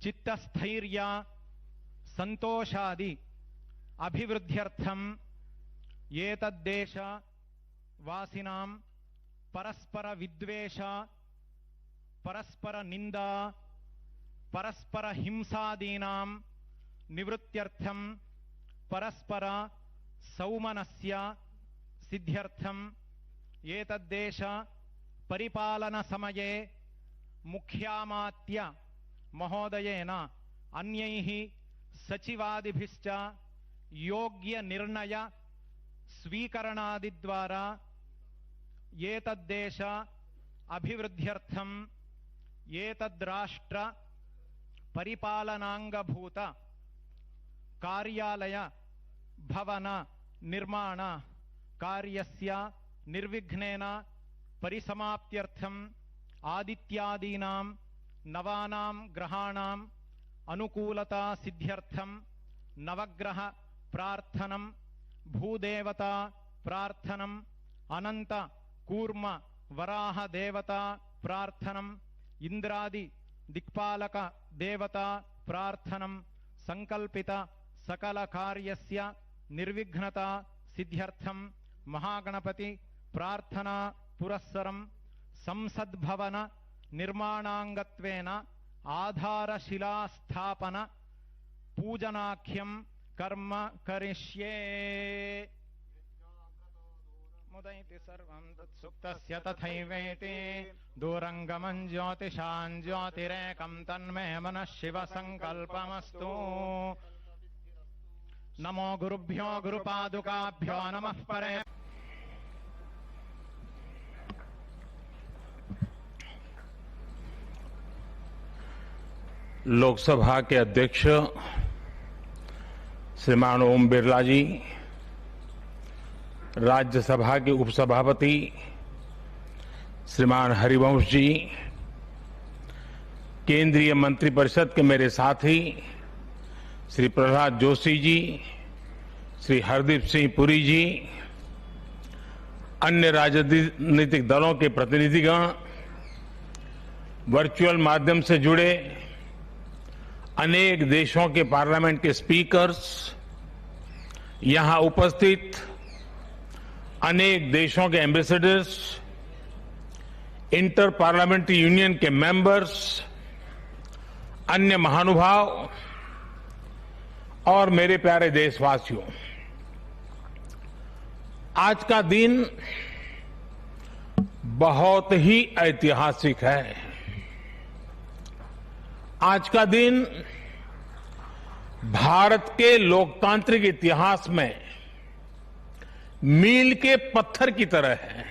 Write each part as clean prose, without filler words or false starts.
चित्तस्थैर्य संतोषादि अभिवृद्ध्यर्थम एतद्देश वासिनां परस्पर विद्वेष परस्पर निंदा परस्पर हिंसादीनां निवृत्त्यर्थम परस्पर सौमनस्य सिद्ध्यर्थम एतद्देश परिपालन समये मुख्यामात्य महोदयेन अन्यैः सचिवादिभिश्च योग्य निर्णय स्वीकरणादिद्वारा एतद्देश अभिवृद्ध्यर्थम एतद्राष्ट्र परिपालनांगभूत कार्यालय भवन निर्माण कार्यस्य निर्विघ्नेन परिसमाप्त्यर्थम आदित्यादीनां नवानां ग्रहाणां अनुकूलता सिद्ध्यर्थम नवग्रह प्रार्थनम भूदेवता प्रार्थनम अनंत कूर्म वराह देवता प्रार्थनम इंद्रादि दिक्पालक देवता प्रार्थनम संकल्पित सकल कार्यस्य निर्विघ्नता सिद्ध्यर्थम महागणपति प्रार्थना पुरस्सरम संसद्भवन निर्माणांगत्वेन आधारशिला स्थापन पूजनाख्यम कर्म करिष्ये। मुदैति सर्वं तत्सुप्तस्य तथैवेति दूरंगमं ज्योतिषां ज्योतिरेकं तन्मे मनः शिव संकल्पमस्तु। नमो गुरुभ्यो गुरुपादुकाभ्यो नमः परे। लोकसभा के अध्यक्ष श्रीमान ओम बिरला जी, राज्यसभा के उपसभापति श्रीमान हरिवंश जी, केंद्रीय मंत्रिपरिषद के मेरे साथी श्री प्रहलाद जोशी जी, श्री हरदीप सिंह पुरी जी, अन्य राजनीतिक दलों के प्रतिनिधिगण, वर्चुअल माध्यम से जुड़े अनेक देशों के पार्लियामेंट के स्पीकर्स, यहां उपस्थित अनेक देशों के एम्बेसडर्स, इंटर पार्लियामेंट्री यूनियन के मेंबर्स, अन्य महानुभाव और मेरे प्यारे देशवासियों, आज का दिन बहुत ही ऐतिहासिक है। आज का दिन भारत के लोकतांत्रिक इतिहास में मील के पत्थर की तरह है।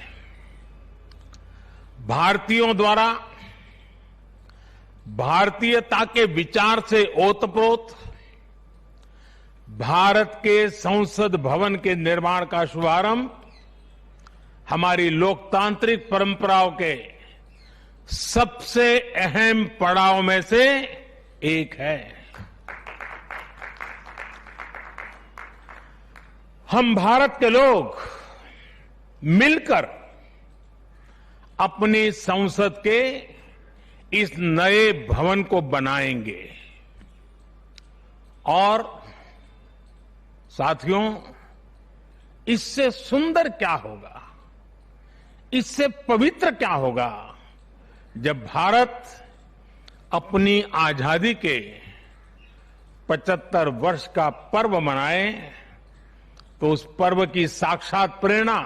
भारतीयों द्वारा भारतीयता के विचार से ओतप्रोत भारत के संसद भवन के निर्माण का शुभारंभ हमारी लोकतांत्रिक परंपराओं के सबसे अहम पड़ाव में से एक है। हम भारत के लोग मिलकर अपनी संसद के इस नए भवन को बनाएंगे और साथियों, इससे सुंदर क्या होगा, इससे पवित्र क्या होगा जब भारत अपनी आजादी के 75 वर्ष का पर्व मनाए तो उस पर्व की साक्षात प्रेरणा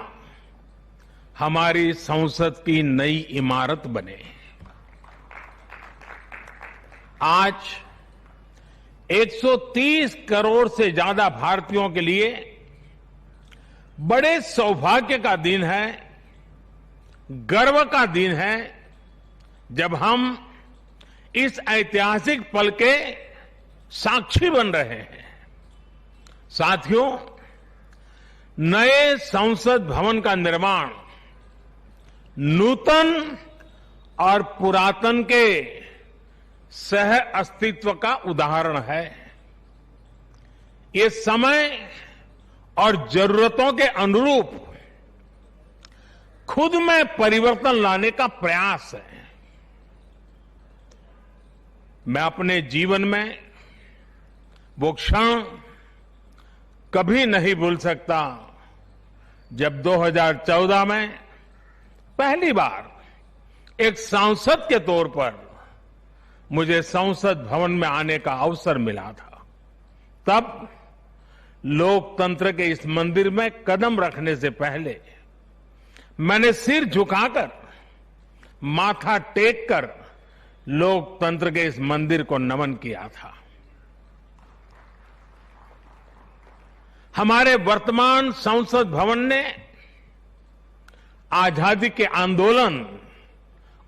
हमारी संसद की नई इमारत बने। आज 130 करोड़ से ज्यादा भारतीयों के लिए बड़े सौभाग्य का दिन है, गर्व का दिन है जब हम इस ऐतिहासिक पल के साक्षी बन रहे हैं। साथियों, नए संसद भवन का निर्माण नूतन और पुरातन के सह अस्तित्व का उदाहरण है। ये समय और जरूरतों के अनुरूप खुद में परिवर्तन लाने का प्रयास है। मैं अपने जीवन में वो क्षण कभी नहीं भूल सकता जब 2014 में पहली बार एक सांसद के तौर पर मुझे संसद भवन में आने का अवसर मिला था। तब लोकतंत्र के इस मंदिर में कदम रखने से पहले मैंने सिर झुकाकर, माथा टेक कर लोकतंत्र के इस मंदिर को नमन किया था। हमारे वर्तमान संसद भवन ने आजादी के आंदोलन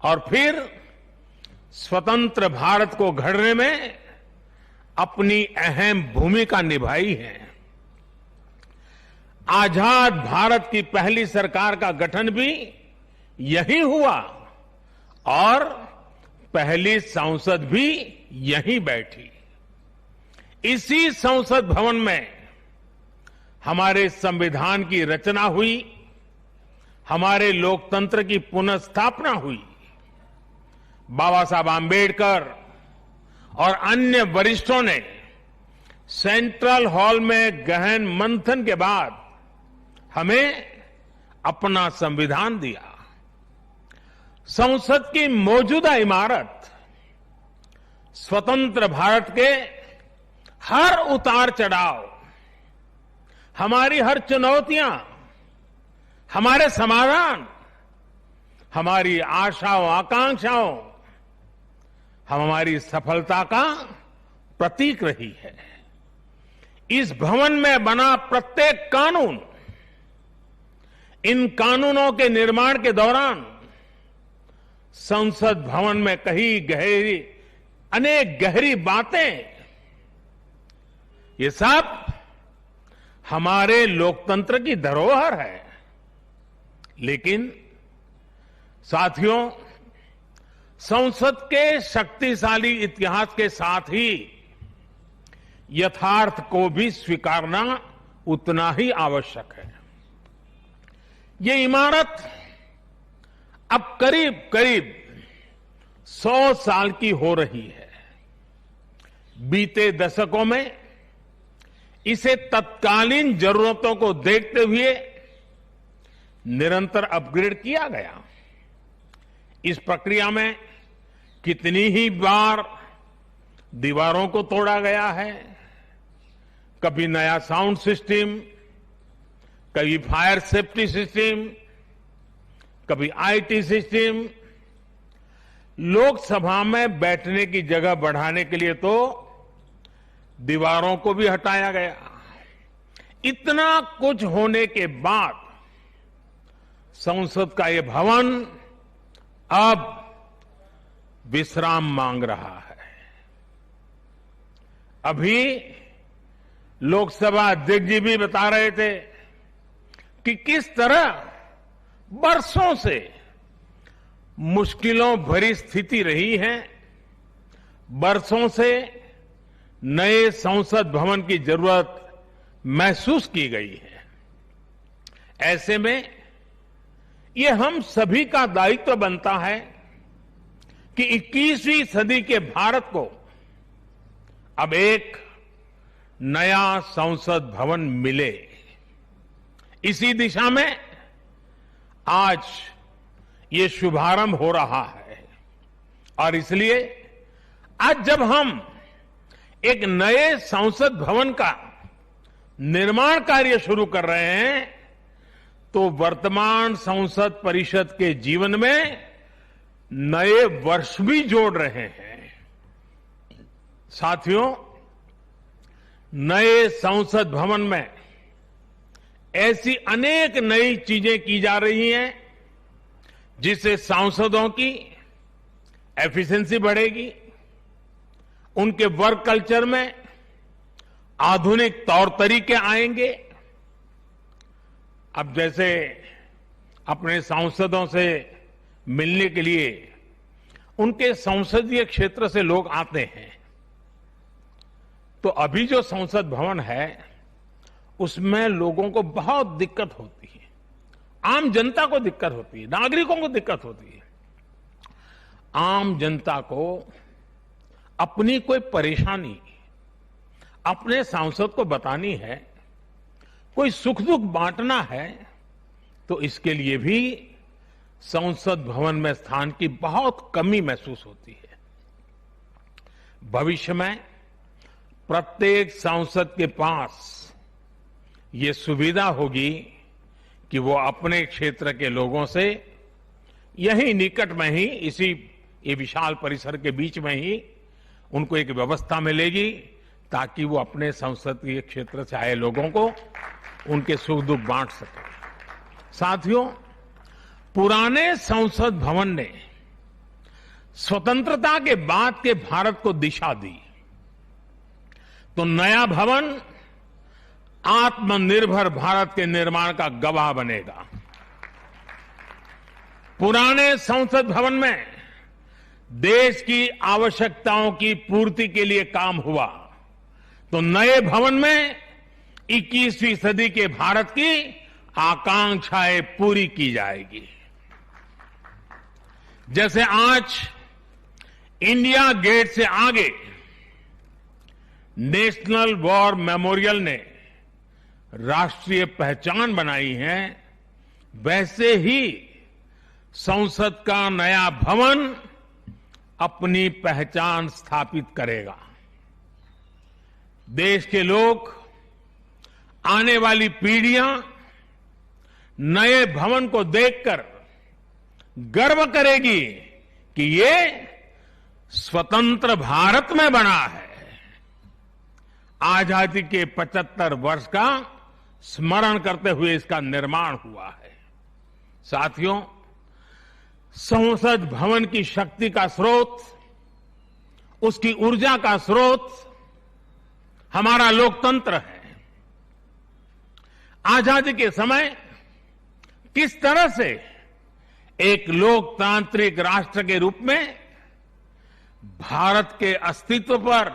और फिर स्वतंत्र भारत को गढ़ने में अपनी अहम भूमिका निभाई है। आजाद भारत की पहली सरकार का गठन भी यही हुआ और पहली संसद भी यहीं बैठी। इसी संसद भवन में हमारे संविधान की रचना हुई, हमारे लोकतंत्र की पुनर्स्थापना हुई। बाबा साहब आंबेडकर और अन्य वरिष्ठों ने सेंट्रल हॉल में गहन मंथन के बाद हमें अपना संविधान दिया। संसद की मौजूदा इमारत स्वतंत्र भारत के हर उतार चढ़ाव, हमारी हर चुनौतियां, हमारे समाधान, हमारी आशाओं आकांक्षाओं, हमारी सफलता का प्रतीक रही है। इस भवन में बना प्रत्येक कानून, इन कानूनों के निर्माण के दौरान संसद भवन में कही गहरी, अनेक गहरी बातें, ये सब हमारे लोकतंत्र की धरोहर है। लेकिन साथियों, संसद के शक्तिशाली इतिहास के साथ ही यथार्थ को भी स्वीकारना उतना ही आवश्यक है। ये इमारत अब करीब करीब 100 साल की हो रही है। बीते दशकों में इसे तत्कालीन जरूरतों को देखते हुए निरंतर अपग्रेड किया गया। इस प्रक्रिया में कितनी ही बार दीवारों को तोड़ा गया है, कभी नया साउंड सिस्टम, कभी फायर सेफ्टी सिस्टम, कभी आईटी सिस्टम। लोकसभा में बैठने की जगह बढ़ाने के लिए तो दीवारों को भी हटाया गया। इतना कुछ होने के बाद संसद का ये भवन अब विश्राम मांग रहा है। अभी लोकसभा अध्यक्ष जी भी बता रहे थे कि किस तरह बरसों से मुश्किलों भरी स्थिति रही है। बरसों से नए संसद भवन की जरूरत महसूस की गई है। ऐसे में ये हम सभी का दायित्व बनता है कि 21वीं सदी के भारत को अब एक नया संसद भवन मिले। इसी दिशा में आज ये शुभारंभ हो रहा है और इसलिए आज जब हम एक नए संसद भवन का निर्माण कार्य शुरू कर रहे हैं तो वर्तमान संसद परिषद के जीवन में नए वर्ष भी जोड़ रहे हैं। साथियों, नए संसद भवन में ऐसी अनेक नई चीजें की जा रही हैं जिससे सांसदों की एफिशिएंसी बढ़ेगी, उनके वर्क कल्चर में आधुनिक तौर तरीके आएंगे। अब जैसे अपने सांसदों से मिलने के लिए उनके संसदीय क्षेत्र से लोग आते हैं, तो अभी जो संसद भवन है उसमें लोगों को बहुत दिक्कत होती है। आम जनता को दिक्कत होती है, नागरिकों को दिक्कत होती है। आम जनता को अपनी कोई परेशानी अपने सांसद को बतानी है, कोई सुख दुख बांटना है, तो इसके लिए भी संसद भवन में स्थान की बहुत कमी महसूस होती है। भविष्य में प्रत्येक सांसद के पास ये सुविधा होगी कि वो अपने क्षेत्र के लोगों से यही निकट में ही, इसी ये विशाल परिसर के बीच में ही उनको एक व्यवस्था मिलेगी ताकि वो अपने संसदीय क्षेत्र से आए लोगों को उनके सुख दुख बांट सके। साथियों, पुराने संसद भवन ने स्वतंत्रता के बाद के भारत को दिशा दी, तो नया भवन आत्मनिर्भर भारत के निर्माण का गवाह बनेगा। पुराने संसद भवन में देश की आवश्यकताओं की पूर्ति के लिए काम हुआ, तो नए भवन में 21वीं सदी के भारत की आकांक्षाएं पूरी की जाएगी। जैसे आज इंडिया गेट से आगे नेशनल वॉर मेमोरियल ने राष्ट्रीय पहचान बनाई है, वैसे ही संसद का नया भवन अपनी पहचान स्थापित करेगा। देश के लोग, आने वाली पीढ़ियां नए भवन को देखकर गर्व करेगी कि ये स्वतंत्र भारत में बना है। आजादी के 75 वर्ष का स्मरण करते हुए इसका निर्माण हुआ है। साथियों, संसद भवन की शक्ति का स्रोत, उसकी ऊर्जा का स्रोत हमारा लोकतंत्र है। आजादी के समय किस तरह से एक लोकतांत्रिक राष्ट्र के रूप में भारत के अस्तित्व पर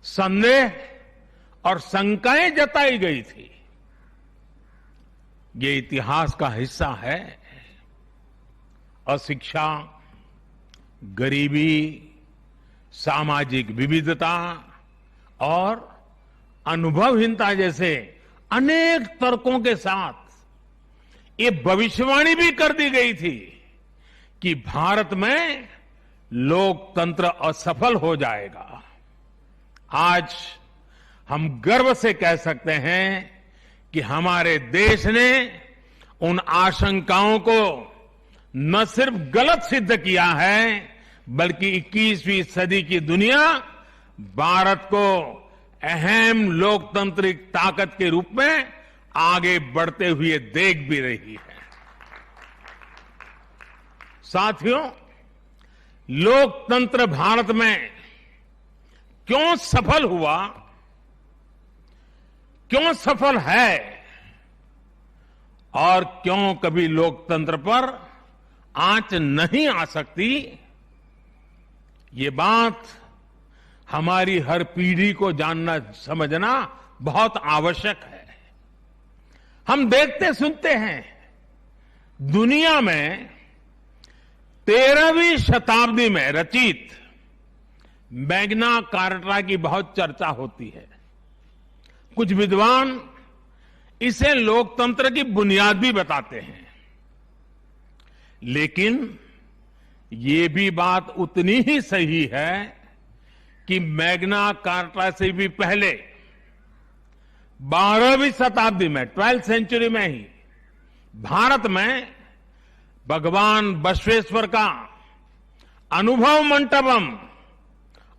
संदेह और शंकाएं जताई गई थी, ये इतिहास का हिस्सा है। अशिक्षा, गरीबी, सामाजिक विविधता और अनुभवहीनता जैसे अनेक तर्कों के साथ ये भविष्यवाणी भी कर दी गई थी कि भारत में लोकतंत्र असफल हो जाएगा। आज हम गर्व से कह सकते हैं कि हमारे देश ने उन आशंकाओं को न सिर्फ गलत सिद्ध किया है, बल्कि 21वीं सदी की दुनिया भारत को अहम लोकतांत्रिक ताकत के रूप में आगे बढ़ते हुए देख भी रही है। साथियों, लोकतंत्र भारत में क्यों सफल हुआ, क्यों सफल है और क्यों कभी लोकतंत्र पर आंच नहीं आ सकती, ये बात हमारी हर पीढ़ी को जानना समझना बहुत आवश्यक है। हम देखते सुनते हैं, दुनिया में 13वीं शताब्दी में रचित मैग्ना कार्टा की बहुत चर्चा होती है। कुछ विद्वान इसे लोकतंत्र की बुनियाद भी बताते हैं, लेकिन ये भी बात उतनी ही सही है कि मैग्ना कार्टा से भी पहले 12वीं शताब्दी में, 12th सेंचुरी में ही भारत में भगवान बसवेश्वर का अनुभव मंटपम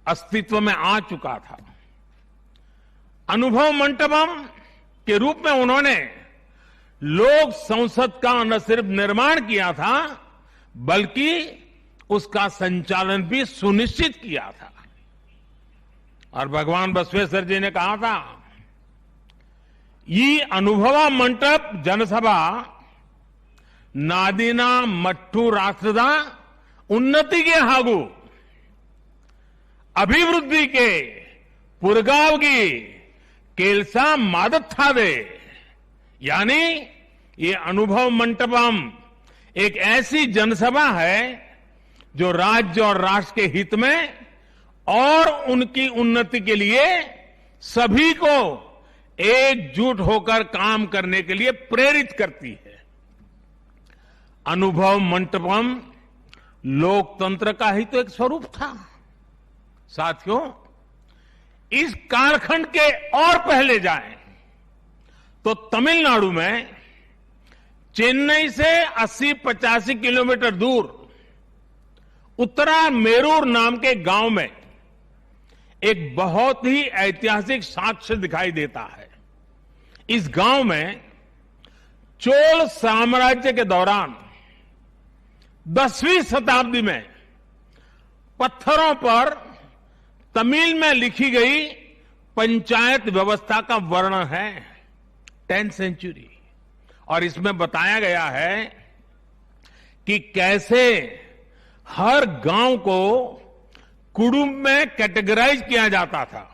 अस्तित्व में आ चुका था। अनुभव मंटपम के रूप में उन्होंने लोक संसद का न सिर्फ निर्माण किया था, बल्कि उसका संचालन भी सुनिश्चित किया था। और भगवान बसवेश्वर जी ने कहा था, ಈ ಅನುಭವ ಮಂಟಪ ಜನಸಭಾ ನಾದಿನ ಮಟ್ಟು ರಾಷ್ಟ್ರದ ಉನ್ನತಿಗೆ ಹಾಗೂ ಅಭಿವೃದ್ಧಿಗೆ ಪುರಗಾವಗಿ ಕೆಲಸ ಮಾಡುತ್ತದೆ। यानी ये अनुभव मंटपम एक ऐसी जनसभा है जो राज्य और राष्ट्र के हित में और उनकी उन्नति के लिए सभी को एकजुट होकर काम करने के लिए प्रेरित करती है। अनुभव मंटपम लोकतंत्र का ही तो एक स्वरूप था। साथियों, इस कालखंड के और पहले जाएं तो तमिलनाडु में चेन्नई से 80-85 किलोमीटर दूर उत्तरा मेरूर नाम के गांव में एक बहुत ही ऐतिहासिक साक्ष्य दिखाई देता है। इस गांव में चोल साम्राज्य के दौरान 10वीं शताब्दी में पत्थरों पर तमिल में लिखी गई पंचायत व्यवस्था का वर्णन है। 10th century. और इसमें बताया गया है कि कैसे हर गांव को कुडुम में कैटेगराइज किया जाता था,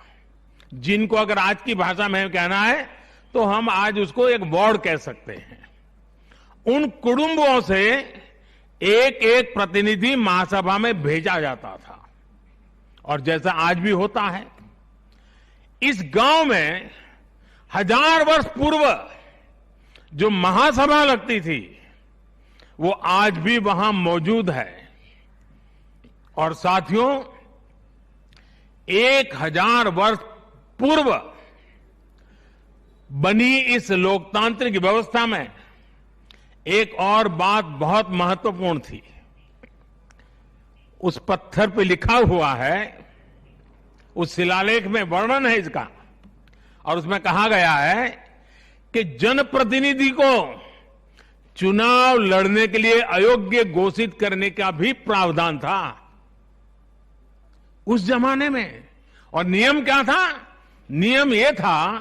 जिनको अगर आज की भाषा में कहना है तो हम आज उसको एक वार्ड कह सकते हैं। उन कुडुंबों से एक एक प्रतिनिधि महासभा में भेजा जाता था। और जैसा आज भी होता है, इस गांव में 1000 वर्ष पूर्व जो महासभा लगती थी वो आज भी वहां मौजूद है। और साथियों, 1000 वर्ष पूर्व बनी इस लोकतांत्रिक व्यवस्था में एक और बात बहुत महत्वपूर्ण थी। उस पत्थर पे लिखा हुआ है, उस शिलालेख में वर्णन है इसका, और उसमें कहा गया है कि जनप्रतिनिधि को चुनाव लड़ने के लिए अयोग्य घोषित करने का भी प्रावधान था उस जमाने में। और नियम क्या था? नियम यह था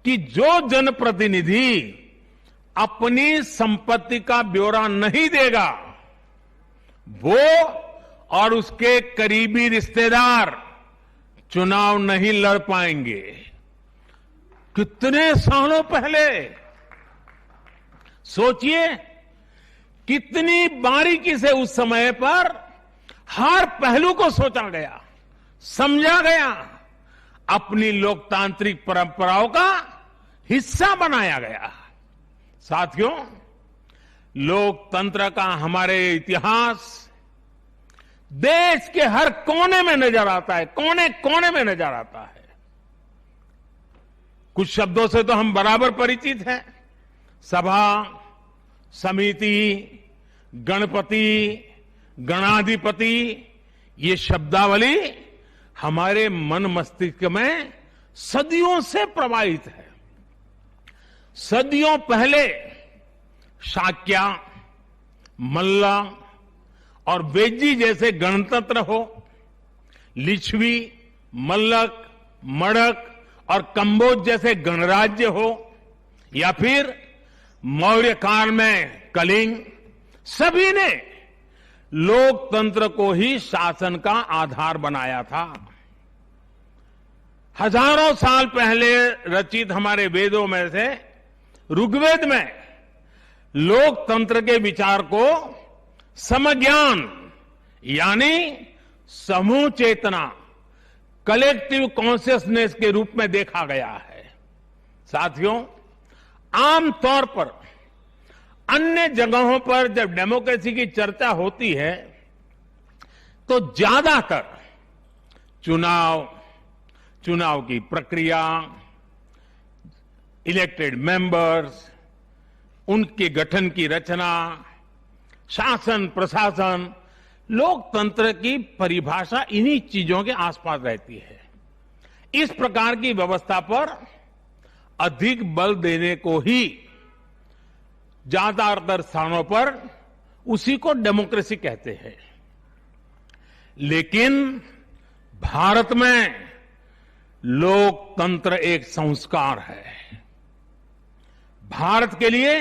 कि जो जनप्रतिनिधि अपनी संपत्ति का ब्यौरा नहीं देगा, वो और उसके करीबी रिश्तेदार चुनाव नहीं लड़ पाएंगे। कितने सालों पहले सोचिए, कितनी बारीकी से उस समय पर हर पहलू को सोचा गया, समझा गया, अपनी लोकतांत्रिक परंपराओं का हिस्सा बनाया गया। साथियों, लोकतंत्र का हमारे इतिहास देश के हर कोने में नजर आता है, कोने कोने में नजर आता है। कुछ शब्दों से तो हम बराबर परिचित हैं। सभा, समिति, गणपति, गणाधिपति, ये शब्दावली हमारे मन मस्तिष्क में सदियों से प्रवाहित है। सदियों पहले शाक्या, मल्ला और बेज्जी जैसे गणतंत्र हो, लिच्छवी, मल्लक, मड़क और कंबोज जैसे गणराज्य हो, या फिर मौर्य काल में कलिंग, सभी ने लोकतंत्र को ही शासन का आधार बनाया था। हजारों साल पहले रचित हमारे वेदों में से ऋग्वेद में लोकतंत्र के विचार को समज्ञान यानी समूह चेतना, कलेक्टिव कॉन्शियसनेस के रूप में देखा गया है। साथियों, आमतौर पर अन्य जगहों पर जब डेमोक्रेसी की चर्चा होती है तो ज्यादातर चुनाव की प्रक्रिया, इलेक्टेड मेंबर्स, उनके गठन की रचना, शासन प्रशासन, लोकतंत्र की परिभाषा इन्हीं चीजों के आसपास रहती है। इस प्रकार की व्यवस्था पर अधिक बल देने को ही ज्यादातर स्थानों पर उसी को डेमोक्रेसी कहते हैं। लेकिन भारत में लोकतंत्र एक संस्कार है। भारत के लिए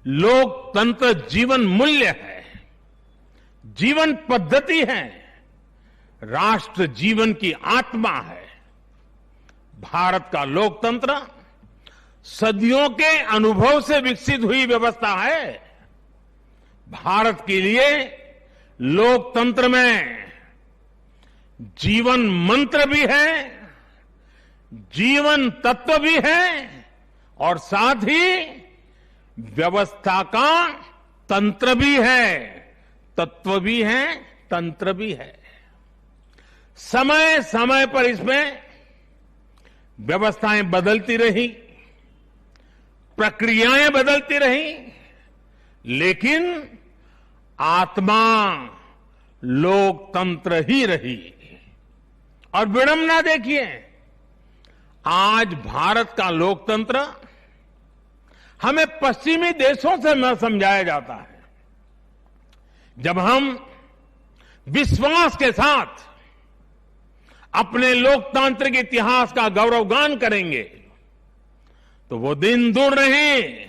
लोकतंत्र जीवन मूल्य है, जीवन पद्धति है, राष्ट्र जीवन की आत्मा है। भारत का लोकतंत्र सदियों के अनुभव से विकसित हुई व्यवस्था है। भारत के लिए लोकतंत्र में जीवन मंत्र भी है, जीवन तत्व भी है और साथ ही व्यवस्था का तंत्र भी है, तत्व भी है, तंत्र भी है। समय समय पर इसमें व्यवस्थाएं बदलती रही, प्रक्रियाएं बदलती रही, लेकिन आत्मा लोकतंत्र ही रही। और विडंबना देखिए, आज भारत का लोकतंत्र हमें पश्चिमी देशों से न समझाया जाता है। जब हम विश्वास के साथ अपने लोकतांत्रिक इतिहास का गौरवगान करेंगे तो वो दिन दूर नहीं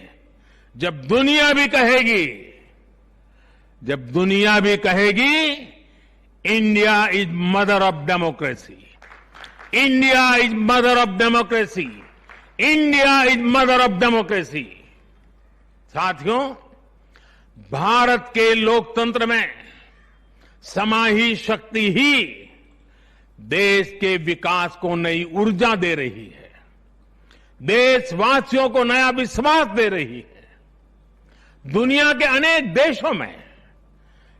जब दुनिया भी कहेगी India is mother of democracy, India is mother of democracy, India is mother of democracy. साथियों, भारत के लोकतंत्र में समाही शक्ति ही देश के विकास को नई ऊर्जा दे रही है, देशवासियों को नया विश्वास दे रही है। दुनिया के अनेक देशों में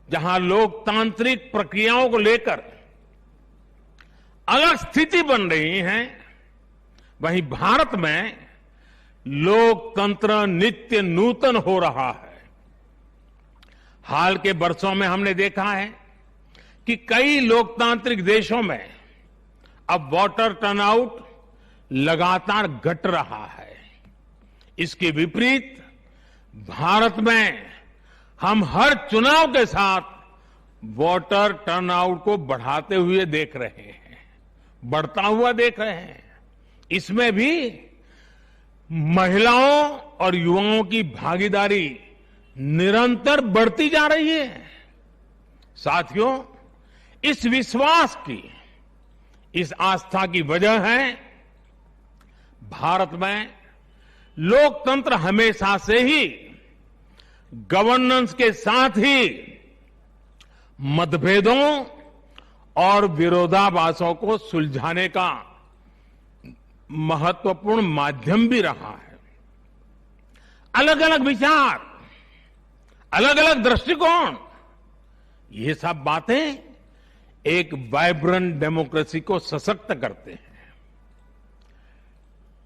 जहां लोकतांत्रिक प्रक्रियाओं को लेकर अलग स्थिति बन रही है, वहीं भारत में लोकतंत्र नित्य नूतन हो रहा है। हाल के वर्षों में हमने देखा है कि कई लोकतांत्रिक देशों में अब वोटर टर्नआउट लगातार घट रहा है। इसके विपरीत भारत में हम हर चुनाव के साथ वोटर टर्नआउट को बढ़ाते हुए देख रहे हैं, बढ़ता हुआ देख रहे हैं। इसमें भी महिलाओं और युवाओं की भागीदारी निरंतर बढ़ती जा रही है। साथियों, इस विश्वास की, इस आस्था की वजह है भारत में लोकतंत्र हमेशा से ही गवर्नेंस के साथ ही मतभेदों और विरोधाभासों को सुलझाने का महत्वपूर्ण माध्यम भी रहा है। अलग अलग विचार, अलग अलग दृष्टिकोण, ये सब बातें एक वाइब्रेंट डेमोक्रेसी को सशक्त करते हैं।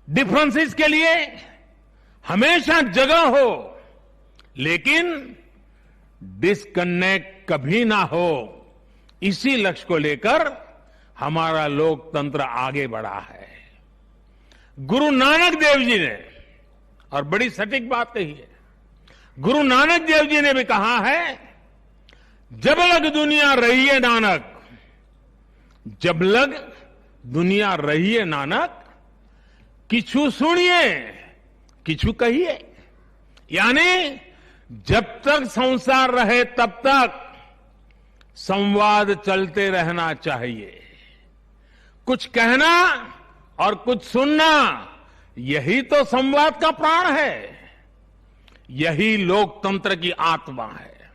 डिफरेंसेस के लिए हमेशा जगह हो, लेकिन डिस्कनेक्ट कभी ना हो, इसी लक्ष्य को लेकर हमारा लोकतंत्र आगे बढ़ा है। गुरु नानक देव जी ने, और बड़ी सटीक बात कही है, गुरु नानक देव जी ने भी कहा है, जब लग दुनिया रही है नानक, जब लग दुनिया रही है नानक, किछु सुनिए किछु कहिए। यानी जब तक संसार रहे तब तक संवाद चलते रहना चाहिए। कुछ कहना और कुछ सुनना, यही तो संवाद का प्राण है, यही लोकतंत्र की आत्मा है।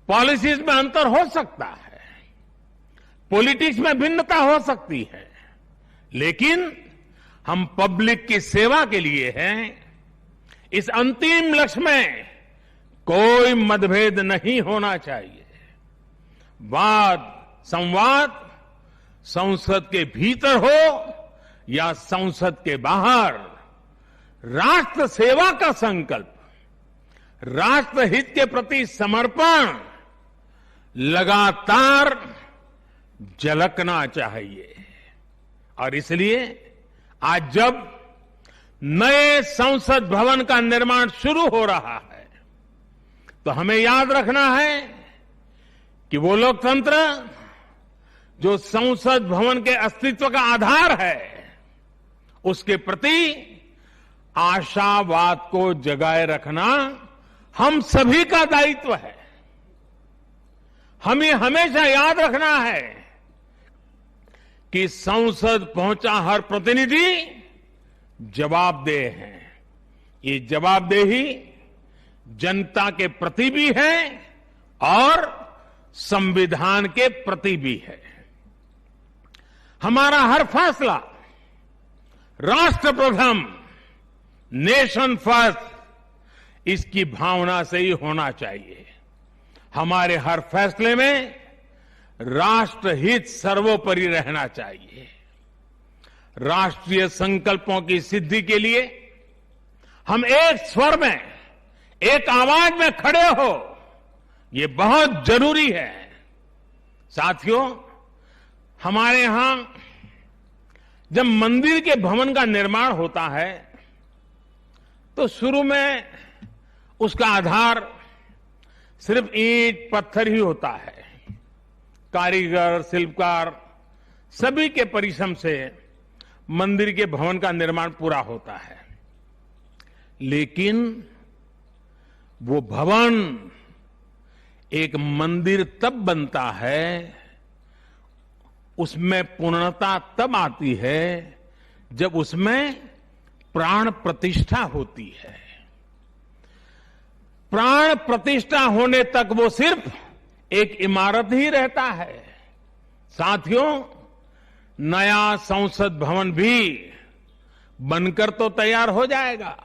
पॉलिसीज में अंतर हो सकता है, पॉलिटिक्स में भिन्नता हो सकती है, लेकिन हम पब्लिक की सेवा के लिए हैं। इस अंतिम लक्ष्य में कोई मतभेद नहीं होना चाहिए। वाद संवाद संसद के भीतर हो या संसद के बाहर, राष्ट्र सेवा का संकल्प, राष्ट्रहित के प्रति समर्पण लगातार झलकना चाहिए। और इसलिए आज जब नए संसद भवन का निर्माण शुरू हो रहा है, तो हमें याद रखना है कि वो लोकतंत्र जो संसद भवन के अस्तित्व का आधार है, उसके प्रति आशावाद को जगाए रखना हम सभी का दायित्व है। हमें हमेशा याद रखना है कि संसद पहुंचा हर प्रतिनिधि जवाबदेह है। ये जवाबदेही जनता के प्रति भी है और संविधान के प्रति भी है। हमारा हर फैसला राष्ट्र प्रथम, नेशन फर्स्ट, इसकी भावना से ही होना चाहिए। हमारे हर फैसले में राष्ट्र हित सर्वोपरि रहना चाहिए। राष्ट्रीय संकल्पों की सिद्धि के लिए हम एक स्वर में, एक आवाज में खड़े हो, ये बहुत जरूरी है। साथियों, हमारे यहां जब मंदिर के भवन का निर्माण होता है तो शुरू में उसका आधार सिर्फ ईंट पत्थर ही होता है। कारीगर, शिल्पकार सभी के परिश्रम से मंदिर के भवन का निर्माण पूरा होता है। लेकिन वो भवन एक मंदिर तब बनता है, उसमें पूर्णता तब आती है जब उसमें प्राण प्रतिष्ठा होती है। प्राण प्रतिष्ठा होने तक वो सिर्फ एक इमारत ही रहता है। साथियों, नया संसद भवन भी बनकर तो तैयार हो जाएगा,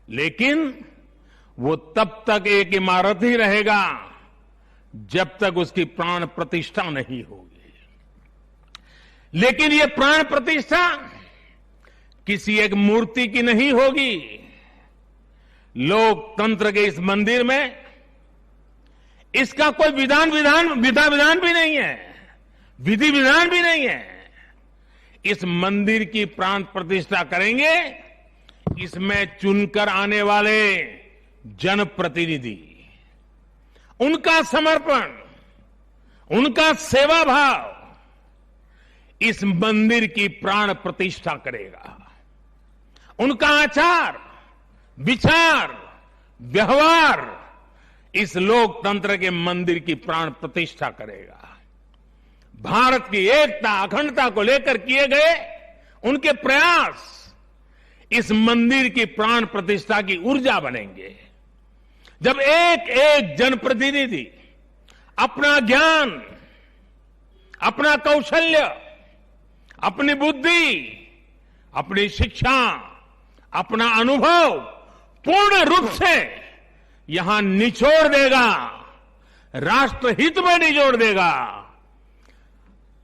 लेकिन वो तब तक एक इमारत ही रहेगा जब तक उसकी प्राण प्रतिष्ठा नहीं होगी। लेकिन ये प्राण प्रतिष्ठा किसी एक मूर्ति की नहीं होगी। लोकतंत्र के इस मंदिर में इसका कोई विधा विधान भी नहीं है, विधि विधान भी नहीं है। इस मंदिर की प्राण प्रतिष्ठा करेंगे इसमें चुनकर आने वाले जनप्रतिनिधि, उनका समर्पण, उनका सेवा भाव इस मंदिर की प्राण प्रतिष्ठा करेगा। उनका आचार, विचार, व्यवहार इस लोकतंत्र के मंदिर की प्राण प्रतिष्ठा करेगा। भारत की एकता, अखंडता को लेकर किए गए उनके प्रयास इस मंदिर की प्राण प्रतिष्ठा की ऊर्जा बनेंगे। जब एक एक जनप्रतिनिधि अपना ज्ञान, अपना कौशल्य, अपनी बुद्धि, अपनी शिक्षा, अपना अनुभव पूर्ण रूप से यहां निचोड़ देगा, राष्ट्रहित में निचोड़ देगा,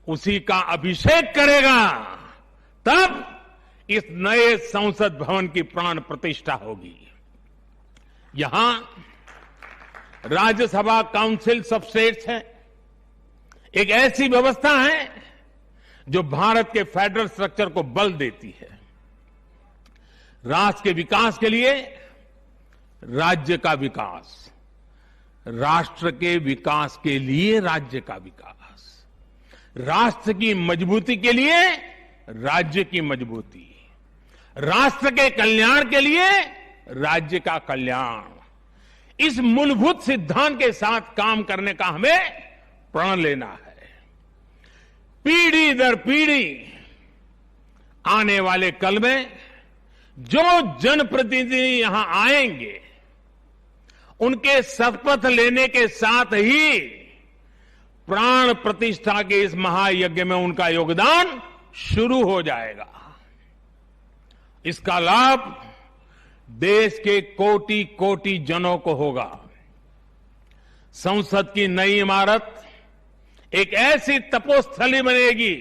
उसी का अभिषेक करेगा, तब इस नए संसद भवन की प्राण प्रतिष्ठा होगी। यहां राज्यसभा काउंसिल ऑफ स्टेट्स है, एक ऐसी व्यवस्था है जो भारत के फेडरल स्ट्रक्चर को बल देती है। राष्ट्र के विकास के लिए राज्य का विकास, राष्ट्र के विकास के लिए राज्य का विकास, राष्ट्र की मजबूती के लिए राज्य की मजबूती, राष्ट्र के कल्याण के लिए राज्य का कल्याण, इस मूलभूत सिद्धांत के साथ काम करने का हमें प्रण लेना है। पीढ़ी दर पीढ़ी आने वाले कल में जो जनप्रतिनिधि यहां आएंगे, उनके शपथ लेने के साथ ही प्राण प्रतिष्ठा के इस महायज्ञ में उनका योगदान शुरू हो जाएगा। इसका लाभ देश के कोटि कोटि जनों को होगा। संसद की नई इमारत एक ऐसी तपोस्थली बनेगी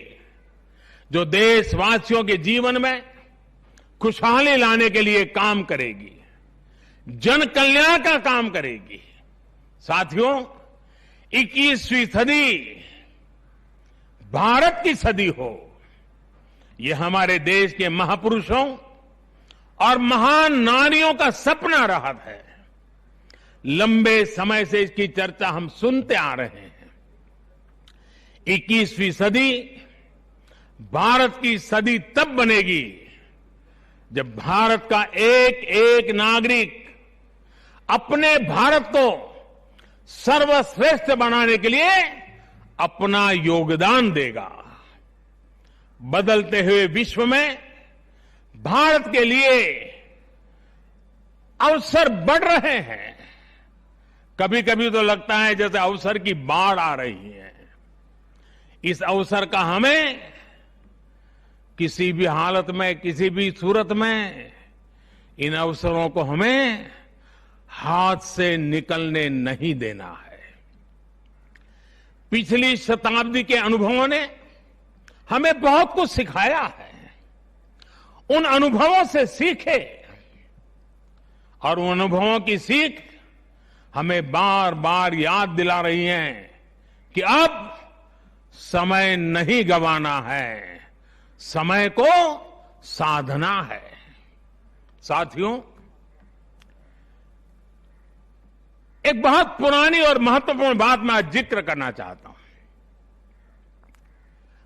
जो देशवासियों के जीवन में खुशहाली लाने के लिए काम करेगी, जन कल्याण का काम करेगी। साथियों, 21वीं सदी भारत की सदी हो, ये हमारे देश के महापुरुषों और महान नारियों का सपना रहा है। लंबे समय से इसकी चर्चा हम सुनते आ रहे हैं। 21वीं सदी भारत की सदी तब बनेगी जब भारत का एक एक नागरिक अपने भारत को सर्वश्रेष्ठ बनाने के लिए अपना योगदान देगा। बदलते हुए विश्व में भारत के लिए अवसर बढ़ रहे हैं। कभी कभी तो लगता है जैसे अवसर की बाढ़ आ रही है। इस अवसर का हमें किसी भी हालत में, किसी भी सूरत में इन अवसरों को हमें हाथ से निकलने नहीं देना है। पिछली शताब्दी के अनुभवों ने हमें बहुत कुछ सिखाया है। उन अनुभवों से सीखे और उन अनुभवों की सीख हमें बार बार याद दिला रही है कि अब समय नहीं गंवाना है, समय को साधना है। साथियों, एक बहुत पुरानी और महत्वपूर्ण बात मैं आज जिक्र करना चाहता हूं।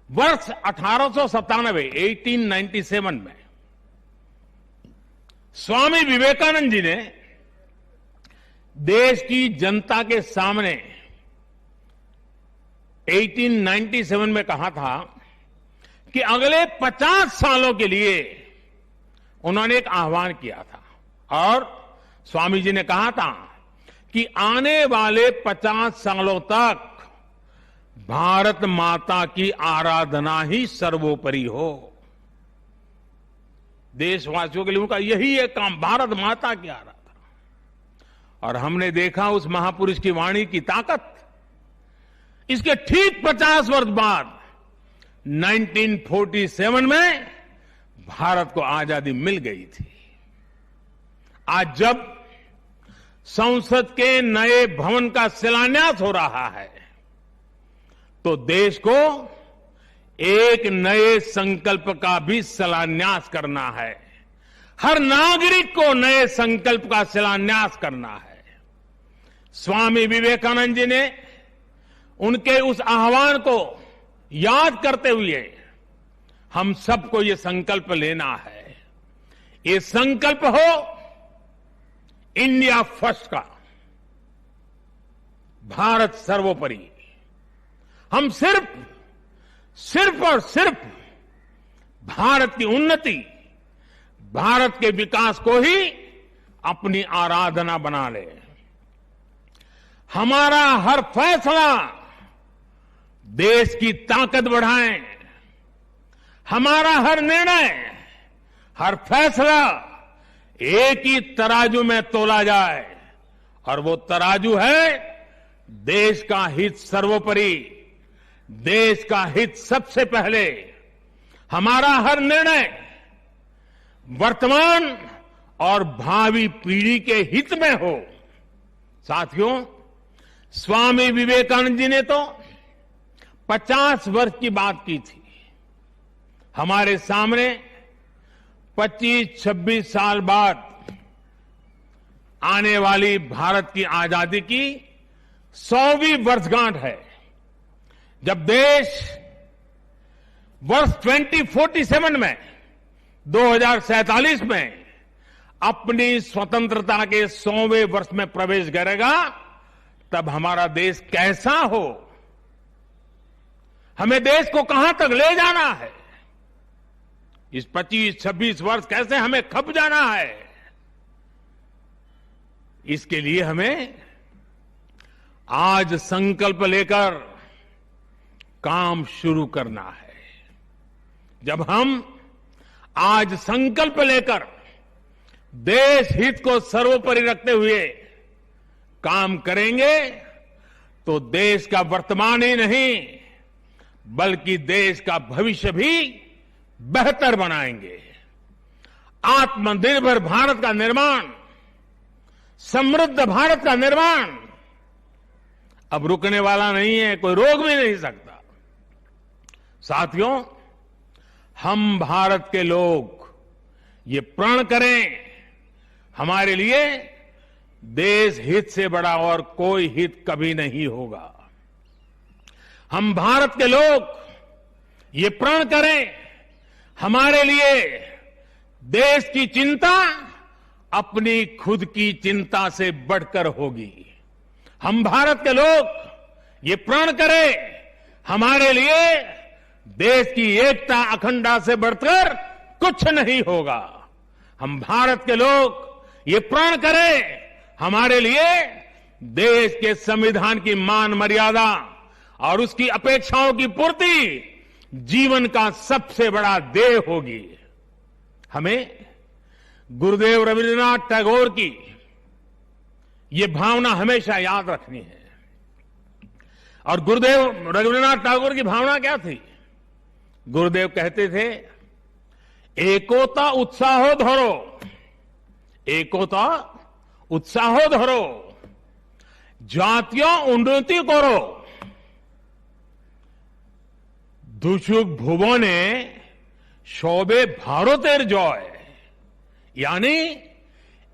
वर्ष 1897 में स्वामी विवेकानंद जी ने देश की जनता के सामने 1897 में कहा था कि अगले 50 सालों के लिए उन्होंने एक आह्वान किया था और स्वामी जी ने कहा था कि आने वाले 50 सालों तक भारत माता की आराधना ही सर्वोपरि हो। देशवासियों के लिए उनका यही एक काम, भारत माता की आराधना। और हमने देखा उस महापुरुष की वाणी की ताकत। इसके ठीक 50 वर्ष बाद 1947 में भारत को आजादी मिल गई थी। आज जब संसद के नए भवन का शिलान्यास हो रहा है तो देश को एक नए संकल्प का भी शिलान्यास करना है। हर नागरिक को नए संकल्प का शिलान्यास करना है। स्वामी विवेकानंद जी ने उनके उस आह्वान को याद करते हुए हम सबको ये संकल्प लेना है। ये संकल्प हो इंडिया फर्स्ट का, भारत सर्वोपरि। हम सिर्फ और सिर्फ भारत की उन्नति, भारत के विकास को ही अपनी आराधना बना ले। हमारा हर फैसला देश की ताकत बढ़ाए। हमारा हर निर्णय, हर फैसला एक ही तराजू में तोला जाए और वो तराजू है देश का हित सर्वोपरि, देश का हित सबसे पहले। हमारा हर निर्णय वर्तमान और भावी पीढ़ी के हित में हो। साथियों, स्वामी विवेकानंद जी ने तो 50 वर्ष की बात की थी। हमारे सामने 25-26 साल बाद आने वाली भारत की आजादी की 100वीं वर्षगांठ है, जब देश वर्ष 2047 में 2047 में अपनी स्वतंत्रता के 100वें वर्ष में प्रवेश करेगा। तब हमारा देश कैसा हो, हमें देश को कहां तक ले जाना है, इस 25-26 वर्ष कैसे हमें खप जाना है, इसके लिए हमें आज संकल्प लेकर काम शुरू करना है। जब हम आज संकल्प लेकर देश हित को सर्वोपरि रखते हुए काम करेंगे तो देश का वर्तमान ही नहीं बल्कि देश का भविष्य भी बेहतर बनाएंगे। आत्मनिर्भर भारत का निर्माण, समृद्ध भारत का निर्माण अब रुकने वाला नहीं है, कोई रोक भी नहीं सकता। साथियों, हम भारत के लोग ये प्रण करें, हमारे लिए देश हित से बड़ा और कोई हित कभी नहीं होगा। हम भारत के लोग ये प्रण करें, हमारे लिए देश की चिंता अपनी खुद की चिंता से बढ़कर होगी। हम भारत के लोग ये प्रण करें, हमारे लिए देश की एकता अखंडता से बढ़कर कुछ नहीं होगा। हम भारत के लोग ये प्रण करें, हमारे लिए देश के संविधान की मान मर्यादा और उसकी अपेक्षाओं की पूर्ति जीवन का सबसे बड़ा ध्येय होगी। हमें गुरुदेव रविन्द्रनाथ टैगोर की ये भावना हमेशा याद रखनी है। और गुरुदेव रविन्द्रनाथ टैगोर की भावना क्या थी? गुरुदेव कहते थे, एकोता उत्साहो धरो, एकोता उत्साहो धरो, জাতীয় উন্নতি করো, দুসুক ভুবনে সবে ভারতের জয়। यानी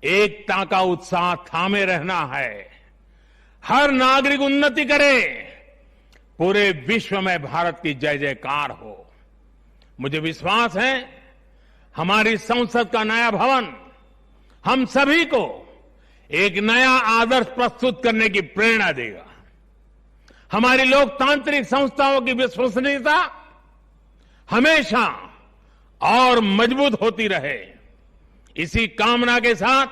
एकता का उत्साह थामे रहना है। हर नागरिक उन्नति करे, पूरे विश्व में भारत की जय जयकार हो। मुझे विश्वास है हमारी संसद का नया भवन हम सभी को एक नया आदर्श प्रस्तुत करने की प्रेरणा देगा। हमारी लोकतांत्रिक संस्थाओं की विश्वसनीयता हमेशा और मजबूत होती रहे। इसी कामना के साथ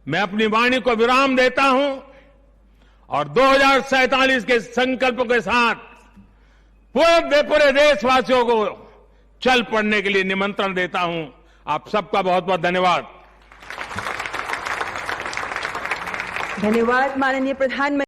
मैं अपनी वाणी को विराम देता हूं और 2047 के संकल्प के साथ पूरे देशवासियों को चल पड़ने के लिए निमंत्रण देता हूं। आप सबका बहुत बहुत धन्यवाद। धन्यवाद माननीय प्रधानमंत्री।